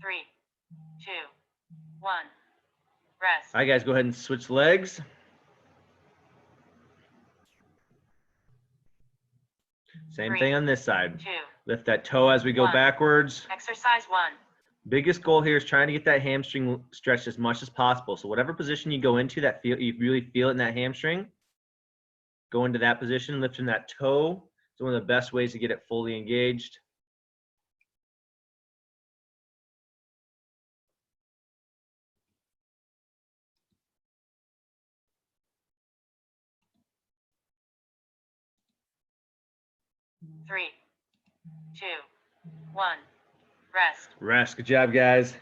3, 2, 1. Rest. All right, guys, go ahead and switch legs. Same thing on this side. 2. Lift that toe as we go backwards. Exercise 1. Biggest goal here is trying to get that hamstring stretched as much as possible. So whatever position you go into that you really feel it in that hamstring, go into that position, lifting that toe. It's one of the best ways to get it fully engaged. Three, 2, 1. Rest. Rest. Good job, guys.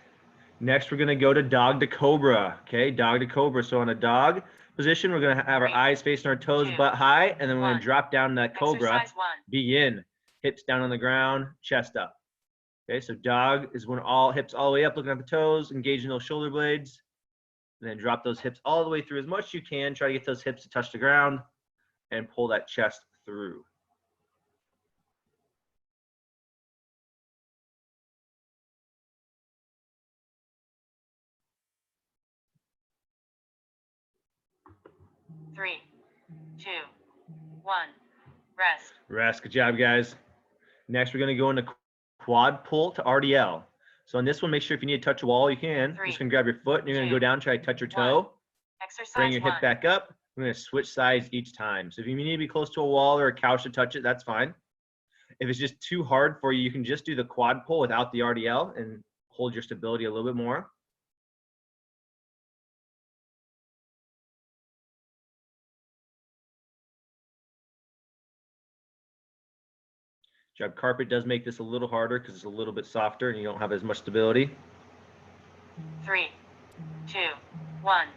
Next, we're going to go to dog to cobra. Okay, dog to cobra. So on a dog position, we're going to have our eyes facing our toes, butt high, and then we're going to drop down that cobra. Begin. Hips down on the ground, chest up. Okay, so dog is when all hips all the way up, looking at the toes, engaging those shoulder blades, and then drop those hips all the way through as much as you can. Try to get those hips to touch the ground and pull that chest through. Three, 2, 1. Rest. Rest. Good job, guys. Next, we're going to go into quad pull to RDL. So on this one, make sure if you need to touch a wall, you can. You're just going to grab your foot and you're going to go down, try to touch your toe. Bring your hip back up. We're going to switch sides each time. So if you need to be close to a wall or a couch to touch it, that's fine. If it's just too hard for you, you can just do the quad pull without the RDL and hold your stability a little bit more. Job carpet does make this a little harder because it's a little bit softer and you don't have as much stability. 3, 2, 1.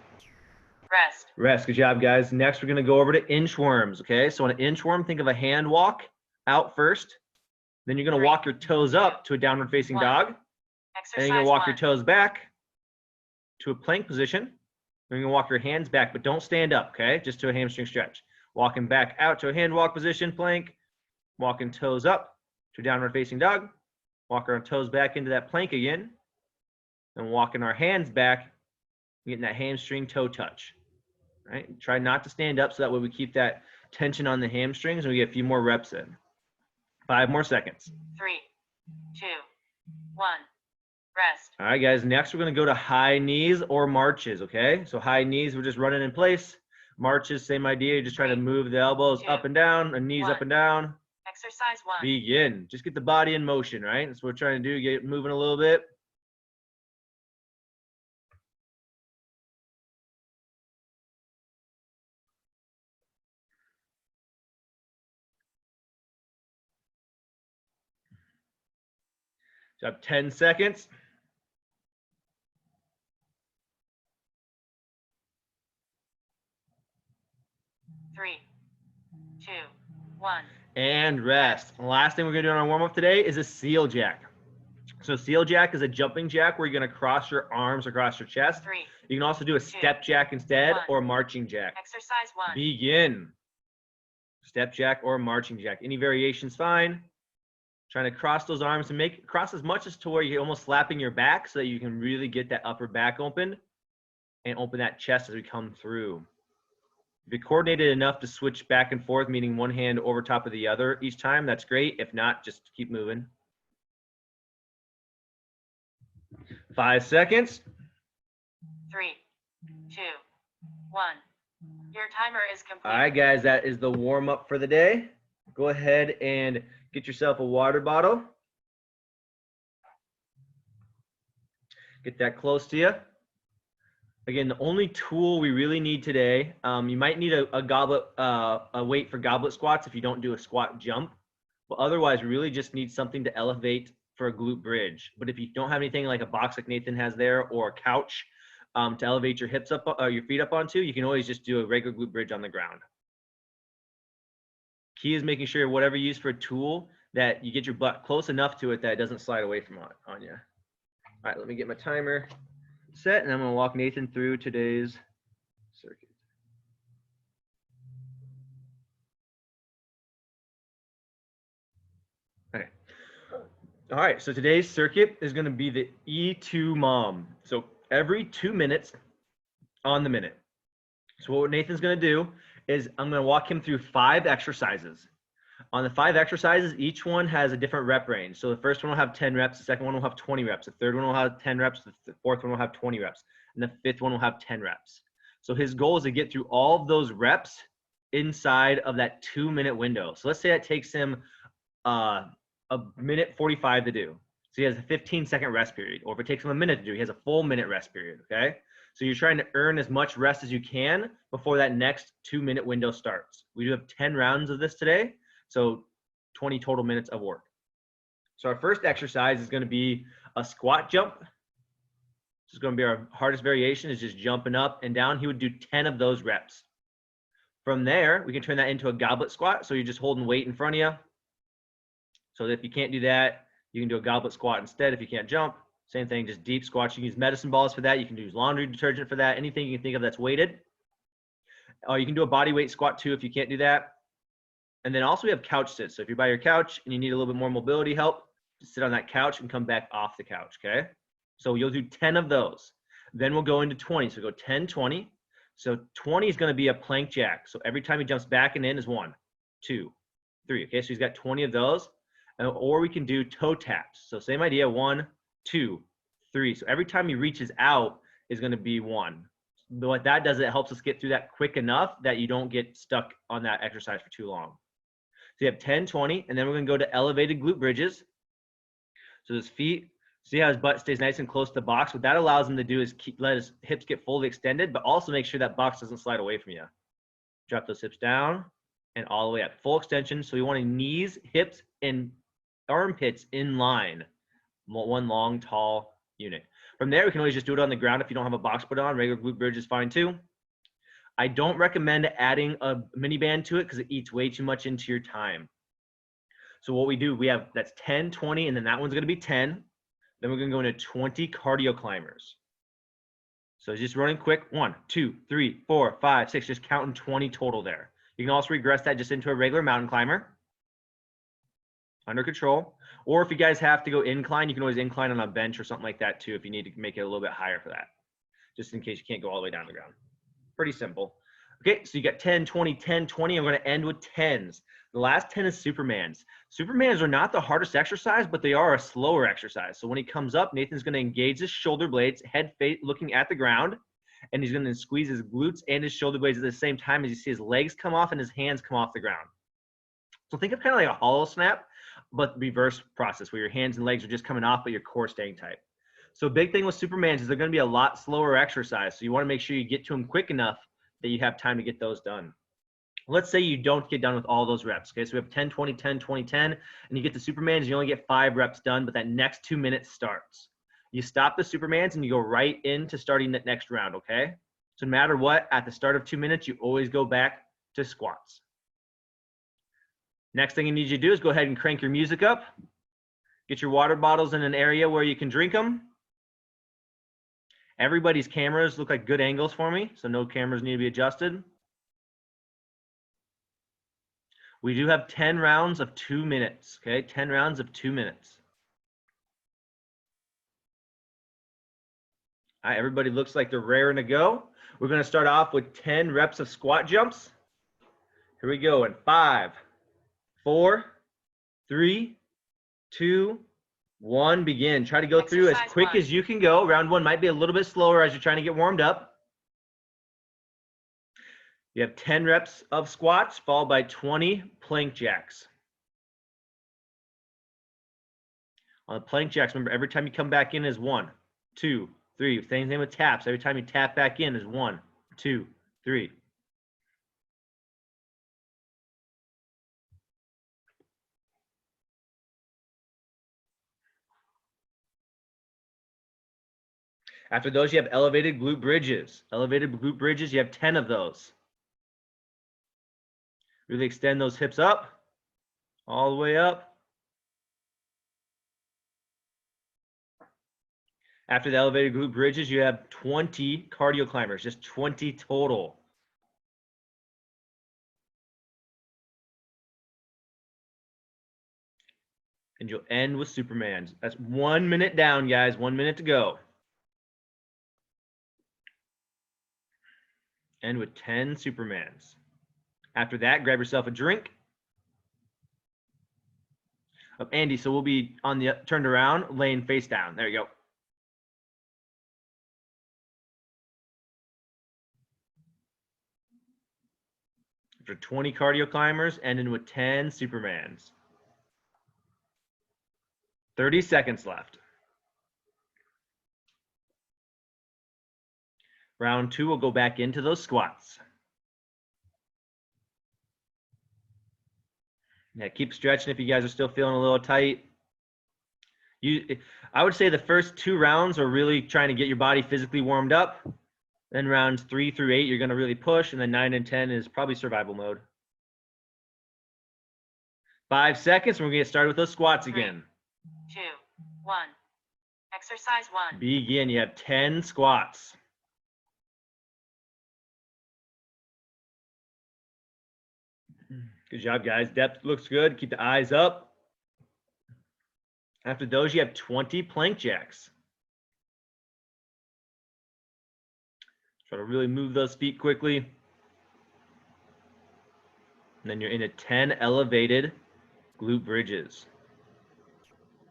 Rest. Rest. Good job, guys. Next, we're going to go over to inchworms. Okay, so on an inchworm, think of a hand walk out first. Then you're going to walk your toes up to a downward facing dog. And you're going to walk your toes back to a plank position. Then you're going to walk your hands back, but don't stand up, okay? Just to a hamstring stretch. Walking back out to a hand walk position, plank. Walking toes up to a downward facing dog. Walking our toes back into that plank again. And walking our hands back, getting that hamstring toe touch. Right? Try not to stand up so that way we keep that tension on the hamstrings and we get a few more reps in. 5 more seconds. 3, 2, 1. Rest. All right, guys. Next, we're going to go to high knees or marches, okay? So high knees, we're just running in place. Marches, same idea. You're just trying to move the elbows up and down and knees up and down. Exercise 1. Begin. Just get the body in motion, right? That's what we're trying to do. Get it moving a little bit. So 10 seconds. 3, 2, 1. And rest. And last thing we're going to do on our warm-up today is a seal jack. So seal jack is a jumping jack where you're going to cross your arms across your chest. 3. You can also do a step jack instead or marching jack. Exercise 1. Begin. Step jack or marching jack. Any variation's fine. Trying to cross those arms and cross as much as to where you're almost slapping your back so that you can really get that upper back open and open that chest as we come through. If you're coordinated enough to switch back and forth, meaning one hand over top of the other each time, that's great. If not, just keep moving. 5 seconds. 3, 2, 1. Your timer is complete. All right, guys, that is the warm-up for the day. Go ahead and get yourself a water bottle. Get that close to you. Again, the only tool we really need today, you might need a goblet, a weight for goblet squats if you don't do a squat jump. But otherwise, we really just need something to elevate for a glute bridge. But if you don't have anything like a box like Nathan has there or a couch to elevate your hips up, your feet up onto, you can always just do a regular glute bridge on the ground. Key is making sure whatever you use for a tool that you get your butt close enough to it that it doesn't slide away from on you. All right, let me get my timer set and I'm going to walk Nathan through today's circuit. Okay. All right, so today's circuit is going to be the E2 mom. So every 2 minutes on the minute. So what Nathan's going to do is I'm going to walk him through 5 exercises. On the 5 exercises, each one has a different rep range. So the first one will have 10 reps, the second one will have 20 reps, the third one will have 10 reps, the fourth one will have 20 reps, and the fifth one will have 10 reps. So his goal is to get through all of those reps inside of that 2-minute window. So let's say that takes him a minute 45 to do. So he has a 15-second rest period. Or if it takes him a minute to do, he has a full minute rest period, okay? So you're trying to earn as much rest as you can before that next 2-minute window starts. We do have 10 rounds of this today, so 20 total minutes of work. So our first exercise is going to be a squat jump. This is going to be our hardest variation, is just jumping up and down. He would do 10 of those reps. From there, we can turn that into a goblet squat. So you're just holding weight in front of you. So if you can't do that, you can do a goblet squat instead if you can't jump. Same thing, just deep squats. You can use medicine balls for that. You can use laundry detergent for that. Anything you can think of that's weighted. You can do a body weight squat too if you can't do that. And then also we have couch sits. So if you're by your couch and you need a little bit more mobility help, just sit on that couch and come back off the couch, okay? So you'll do 10 of those. Then we'll go into 20. So go 10, 20. So 20 is going to be a plank jack. So every time he jumps back and in is 1, 2, 3. Okay, so he's got 20 of those. Or we can do toe taps. So same idea, 1, 2, 3. So every time he reaches out is going to be 1. But what that does, it helps us get through that quick enough that you don't get stuck on that exercise for too long. So you have 10, 20, and then we're going to go to elevated glute bridges. So his feet, see how his butt stays nice and close to the box? What that allows him to do is let his hips get fully extended, but also make sure that box doesn't slide away from you. Drop those hips down and all the way up. Full extension. So you want knees, hips, and armpits in line. One long, tall unit. From there, we can always just do it on the ground if you don't have a box put on. Regular glute bridge is fine too. I don't recommend adding a mini band to it because it eats way too much into your time. So what we do, we have, that's 10, 20, and then that one's going to be 10. Then we're going to go into 20 cardio climbers. So just running quick. 1, 2, 3, 4, 5, 6, just counting 20 total there. You can also regress that just into a regular mountain climber. Under control. Or if you guys have to go incline, you can always incline on a bench or something like that too if you need to make it a little bit higher for that. Just in case you can't go all the way down the ground. Pretty simple. Okay, so you got 10, 20, 10, 20. I'm going to end with 10s. The last 10 is Supermans. Supermans are not the hardest exercise, but they are a slower exercise. So when he comes up, Nathan's going to engage his shoulder blades, head looking at the ground, and he's going to squeeze his glutes and his shoulder blades at the same time as you see his legs come off and his hands come off the ground. So think of kind of like a hollow snap, but reverse process where your hands and legs are just coming off, but your core staying tight. So big thing with Supermans is they're going to be a lot slower exercise. So you want to make sure you get to them quick enough that you have time to get those done. Let's say you don't get done with all those reps. Okay, so we have 10, 20, 10, 20, 10, and you get the Supermans, you only get 5 reps done, but that next 2 minutes starts. You stop the Supermans and you go right into starting the next round, okay? So no matter what, at the start of 2 minutes, you always go back to squats. Next thing I need you to do is go ahead and crank your music up. Get your water bottles in an area where you can drink them. Everybody's cameras look like good angles for me, so no cameras need to be adjusted. We do have 10 rounds of 2 minutes, okay? 10 rounds of 2 minutes. All right, everybody looks like they're raring to go. We're going to start off with 10 reps of squat jumps. Here we go in 5, 4, 3, 2, 1, begin. Try to go through as quick as you can go. Round 1 might be a little bit slower as you're trying to get warmed up. You have 10 reps of squats followed by 20 plank jacks. On the plank jacks, remember every time you come back in is 1, 2, 3. Same thing with taps. Every time you tap back in is 1, 2, 3. After those, you have elevated glute bridges. Elevated glute bridges, you have 10 of those. Really extend those hips up, all the way up. After the elevated glute bridges, you have 20 cardio climbers, just 20 total. And you'll end with Supermans. That's 1 minute down, guys. 1 minute to go. End with 10 Supermans. After that, grab yourself a drink. Andy, so we'll be on the turned around, laying face down. There you go. After 20 cardio climbers, ending with 10 Supermans. 30 seconds left. Round 2, we'll go back into those squats. Yeah, keep stretching if you guys are still feeling a little tight. I would say the first 2 rounds are really trying to get your body physically warmed up. Then rounds 3 through 8, you're going to really push. And then 9 and 10 is probably survival mode. 5 seconds. We're going to get started with those squats again. 2, 1. Exercise 1. Begin. You have 10 squats. Good job, guys. Depth looks good. Keep the eyes up. After those, you have 20 plank jacks. Try to really move those feet quickly. And then you're in a 10 elevated glute bridges.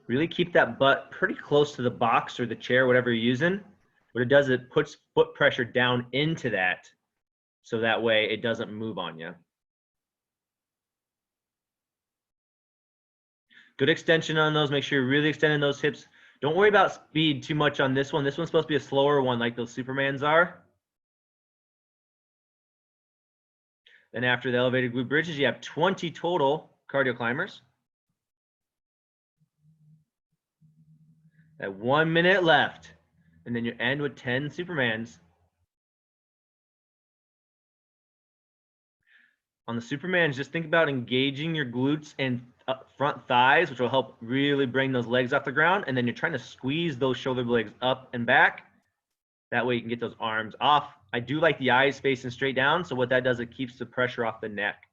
Really keep that butt pretty close to the box or the chair, whatever you're using. What it does, it puts foot pressure down into that, so that way it doesn't move on you. Good extension on those. Make sure you're really extending those hips. Don't worry about speed too much on this one. This one's supposed to be a slower one like those Supermans are. Then after the elevated glute bridges, you have 20 total cardio climbers. At 1 minute left. And then you end with 10 Supermans. On the Supermans, just think about engaging your glutes and front thighs, which will help really bring those legs off the ground. And then you're trying to squeeze those shoulder blades up and back. That way you can get those arms off. I do like the eyes facing straight down. So what that does, it keeps the pressure off the neck.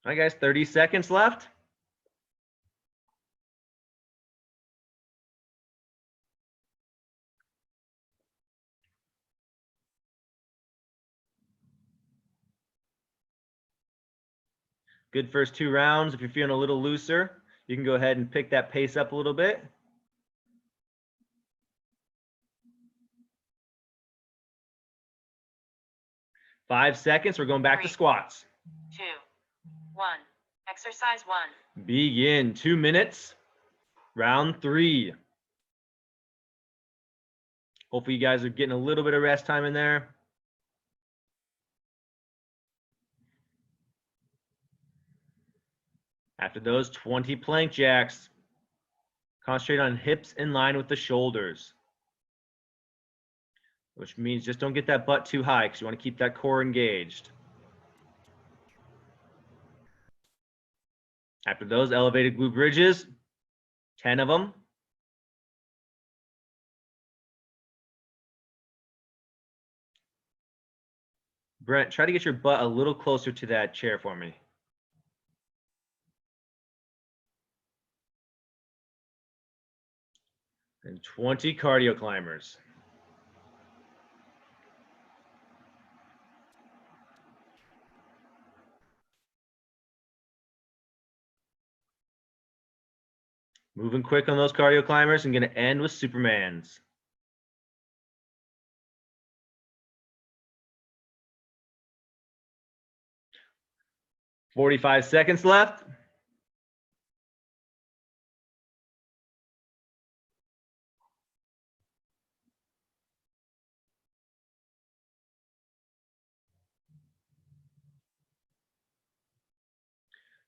All right, guys, 30 seconds left. Good first 2 rounds. If you're feeling a little looser, you can go ahead and pick that pace up a little bit. Five seconds. We're going back to squats. 2, 1. Exercise 1. Begin. 2 minutes. Round 3. Hopefully you guys are getting a little bit of rest time in there. After those, 20 plank jacks. Concentrate on hips in line with the shoulders, which means just don't get that butt too high because you want to keep that core engaged. After those, elevated glute bridges, 10 of them. Brent, try to get your butt a little closer to that chair for me. And 20 cardio climbers. Moving quick on those cardio climbers and going to end with Supermans. "45 seconds left.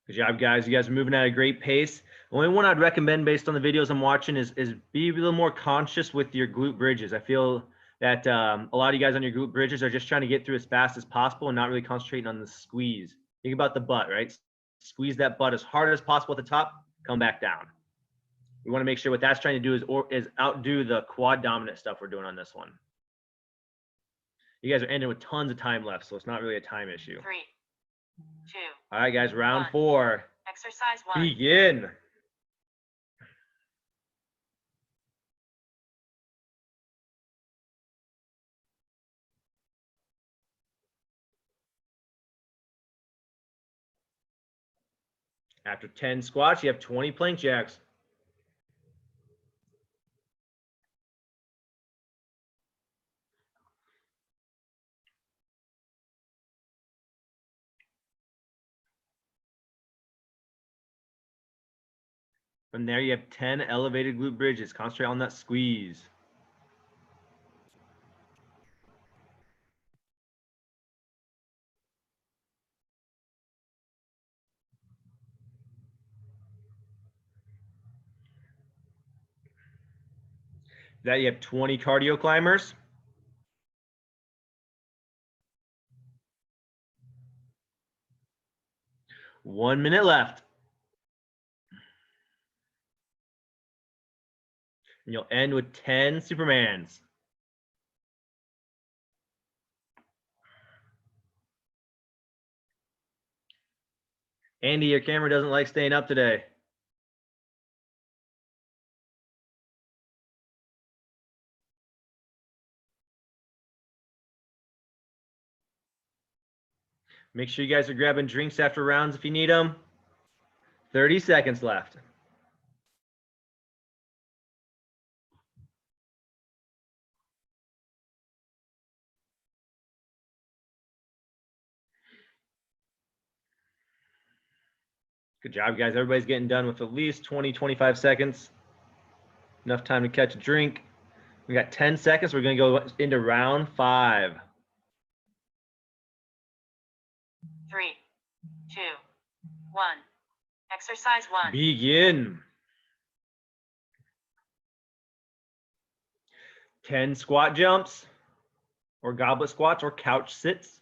Good job, guys. You guys are moving at a great pace. The only one I'd recommend based on the videos I'm watching is be a little more conscious with your glute bridges. I feel that a lot of you guys on your glute bridges are just trying to get through as fast as possible and not really concentrating on the squeeze. Think about the butt, right? Squeeze that butt as hard as possible at the top, come back down. We want to make sure what that's trying to do is outdo the quad dominant stuff we're doing on this one. You guys are ending with tons of time left, so it's not really a time issue. 3, 2, All right, guys, round 1. 4. Exercise 1. Begin. After 10 squats, you have 20 plank jacks. From there, you have 10 elevated glute bridges. Concentrate on that squeeze. That you have 20 cardio climbers. One minute left. And you'll end with 10 Supermans. Andy, your camera doesn't like staying up today. Make sure you guys are grabbing drinks after rounds if you need them. 30 seconds left. Good job, guys. Everybody's getting done with at least 20, 25 seconds. Enough time to catch a drink. We got 10 seconds. We're going to go into round 5. 3, 2, 1. Exercise 1. Begin. 10 squat jumps or goblet squats or couch sits,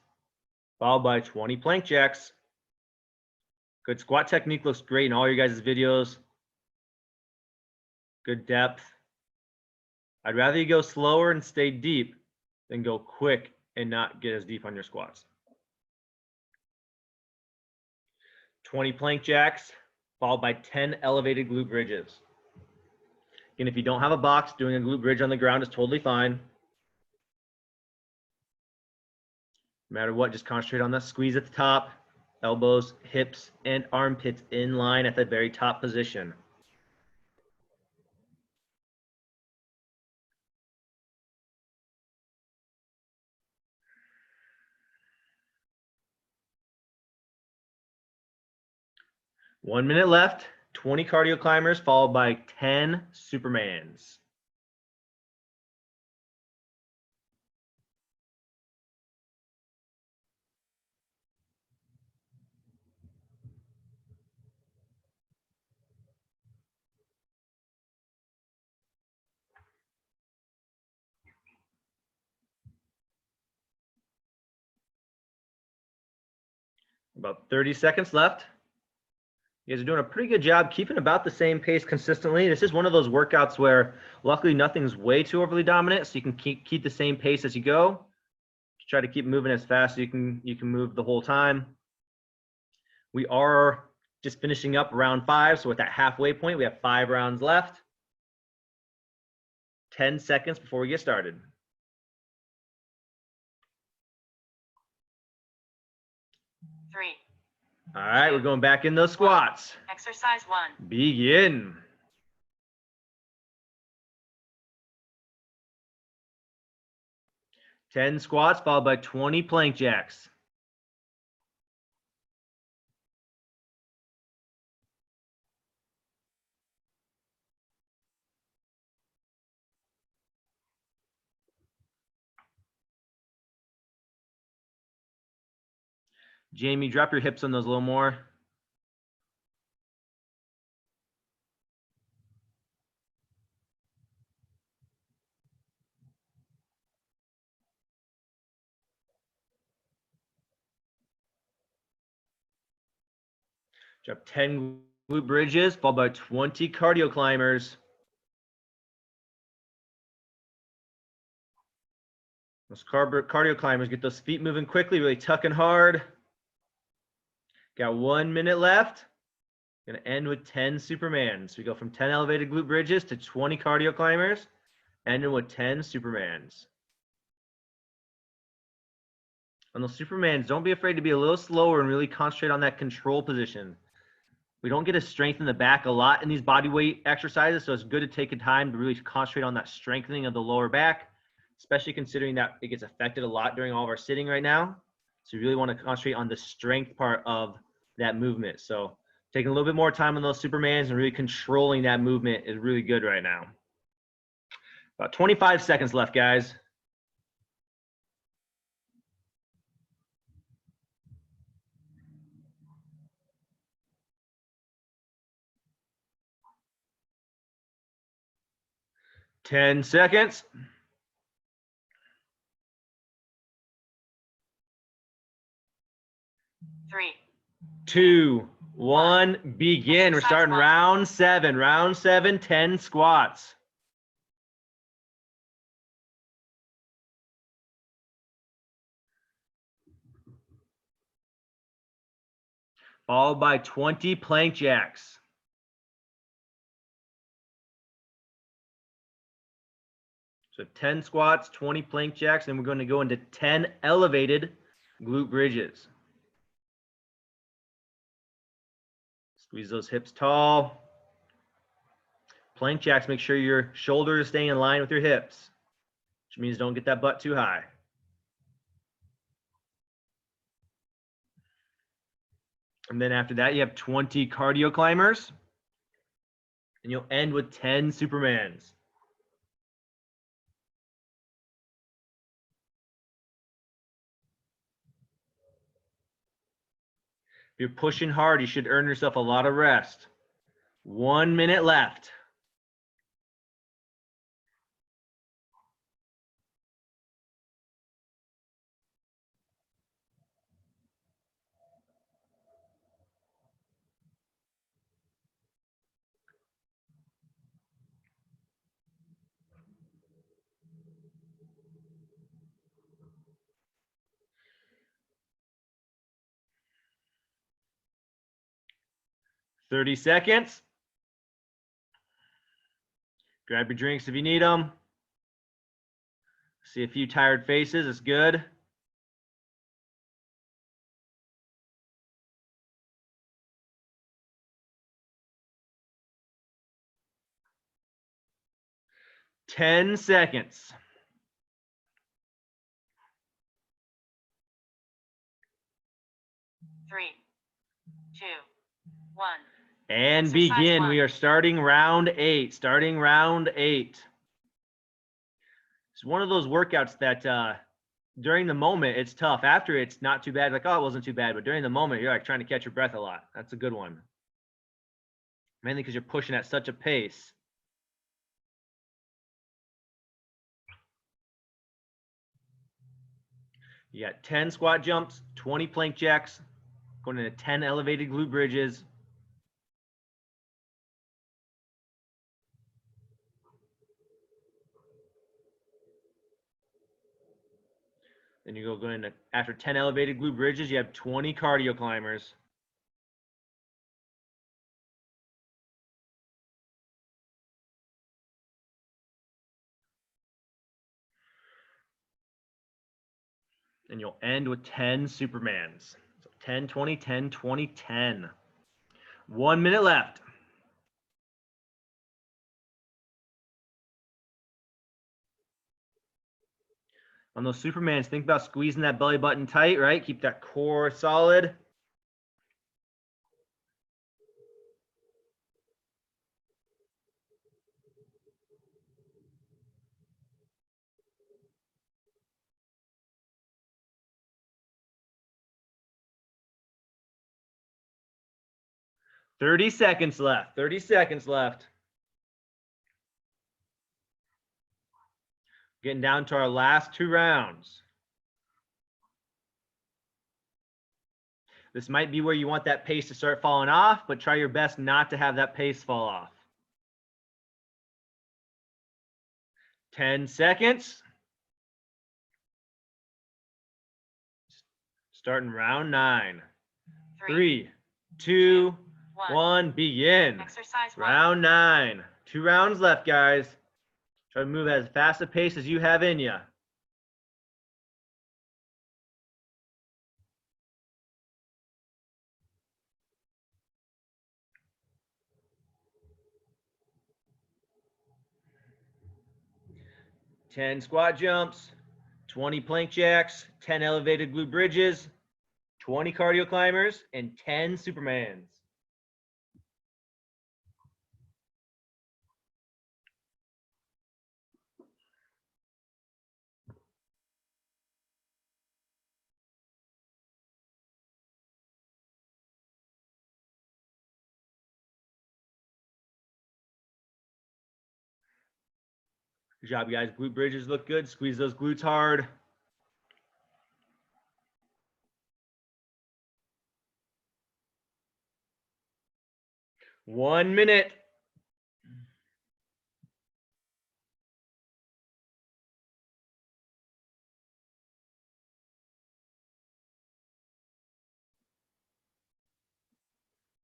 followed by 20 plank jacks. Good squat technique, looks great in all your guys' videos. Good depth. I'd rather you go slower and stay deep than go quick and not get as deep on your squats. 20 plank jacks, followed by 10 elevated glute bridges. And if you don't have a box, doing a glute bridge on the ground is totally fine. No matter what, just concentrate on that squeeze at the top, elbows, hips, and armpits in line at the very top position. One minute left, 20 cardio climbers, followed by 10 Supermans. About 30 seconds left. You guys are doing a pretty good job keeping about the same pace consistently. This is one of those workouts where luckily nothing's way too overly dominant, so you can keep the same pace as you go. Just try to keep moving as fast as you can move the whole time. We are just finishing up round 5, so at that halfway point, we have 5 rounds left. 10 seconds before we get started. 3. All right, we're going back in those squats. Exercise 1. Begin. Ten squats followed by 20 plank jacks. Jamie, drop your hips on those a little more. Drop 10 glute bridges, followed by 20 cardio climbers. Those cardio climbers, get those feet moving quickly, really tucking hard. Got 1 minute left. Gonna end with 10 Supermans. We go from 10 elevated glute bridges to 20 cardio climbers, ending with 10 Supermans. On those Supermans, don't be afraid to be a little slower and really concentrate on that control position. We don't get to strengthen the back a lot in these body weight exercises, so it's good to take a time to really concentrate on that strengthening of the lower back, especially considering that it gets affected a lot during all of our sitting right now. So you really want to concentrate on the strength part of that movement. So taking a little bit more time on those Supermans and really controlling that movement is really good right now. About 25 seconds left, guys. Ten seconds. 3, 2, 1, begin. We're starting round 7. Round 7, 10 squats. Followed by 20 plank jacks. So 10 squats, 20 plank jacks, and we're going to go into 10 elevated glute bridges. Squeeze those hips tall. Plank jacks, make sure your shoulders are staying in line with your hips, which means don't get that butt too high. And then after that, you have 20 cardio climbers, and you'll end with 10 Supermans. If you're pushing hard, you should earn yourself a lot of rest. 1 minute left. Thirty seconds. Grab your drinks if you need them. See a few tired faces. It's good. Ten seconds. Three, 2, 1. And Exercise begin. 1. We are starting round 8. Starting round 8. It's one of those workouts that during the moment it's tough. After it's not too bad. Like, oh, it wasn't too bad. But during the moment, you're like trying to catch your breath a lot. That's a good one. Mainly because you're pushing at such a pace. You got 10 squat jumps, 20 plank jacks, going into 10 elevated glute bridges. Then you go into, after 10 elevated glute bridges, you have 20 cardio climbers. And you'll end with 10 Supermans. So 10, 20, 10, 20, 10. 1 minute left. On those Supermans, think about squeezing that belly button tight, right? Keep that core solid. Thirty seconds left. 30 seconds left. Getting down to our last 2 rounds. This might be where you want that pace to start falling off, but try your best not to have that pace fall off. 10 seconds. starting round 9. 3, 3, 2, 1. 1, begin. Exercise 1. Round 9. 2 rounds left, guys. Try to move as fast a pace as you have in you. Ten squat jumps, 20 plank jacks, 10 elevated glute bridges, 20 cardio climbers, and 10 Supermans. Good job, guys. Glute bridges look good. Squeeze those glutes hard. One minute.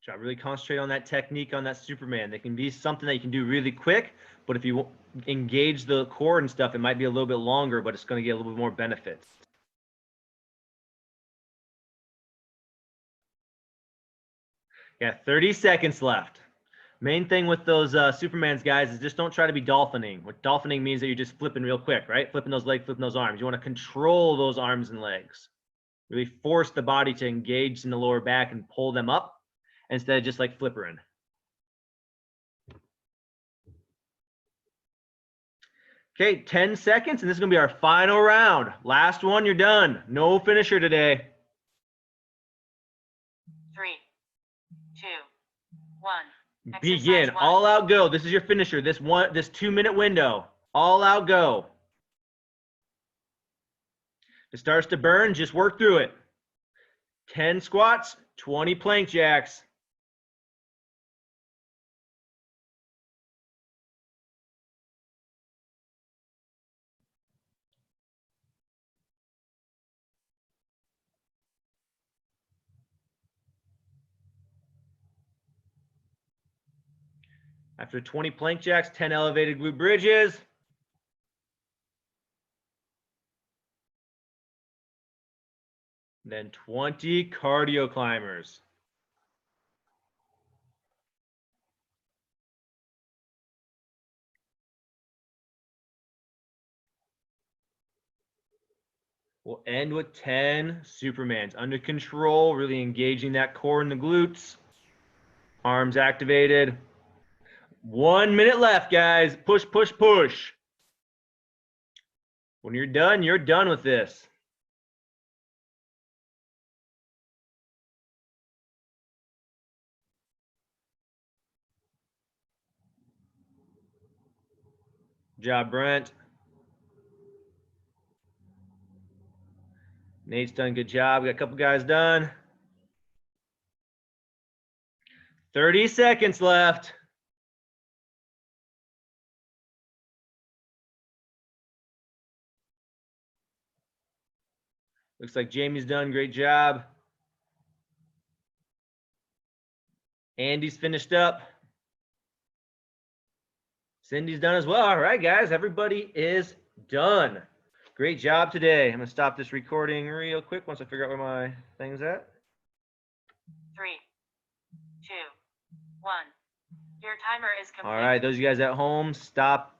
Job. Really concentrate on that technique on that Superman. They can be something that you can do really quick, but if you engage the core and stuff, it might be a little bit longer, but it's going to get a little bit more benefits. Yeah, 30 seconds left. Main thing with those Supermans, guys, is just don't try to be dolphining. What dolphining means that you're just flipping real quick, right? Flipping those legs, flipping those arms. You want to control those arms and legs. Really force the body to engage in the lower back and pull them up instead of just like flippering. Okay, 10 seconds, and this is going to be our final round. Last one, you're done. No finisher today. 3, 2, 1. Begin. All out go. This is your finisher. This 2-minute window. All out go. It starts to burn, just work through it. 10 squats, 20 plank jacks. After 20 plank jacks, 10 elevated glute bridges. Then 20 cardio climbers. We'll end with 10 Supermans. Under control, really engaging that core and the glutes. Arms activated. 1 minute left, guys. Push, push, push. When you're done with this. Good job, Brent. Nate's done a good job. We got a couple guys done. 30 seconds left. Looks like Jamie's done. Great job. Andy's finished up. Cindy's done as well. All right, guys. Everybody is done. Great job today. I'm going to stop this recording real quick once I figure out where my thing's at. 3, 2, 1. Your timer is complete. All right, those of you guys at home, stop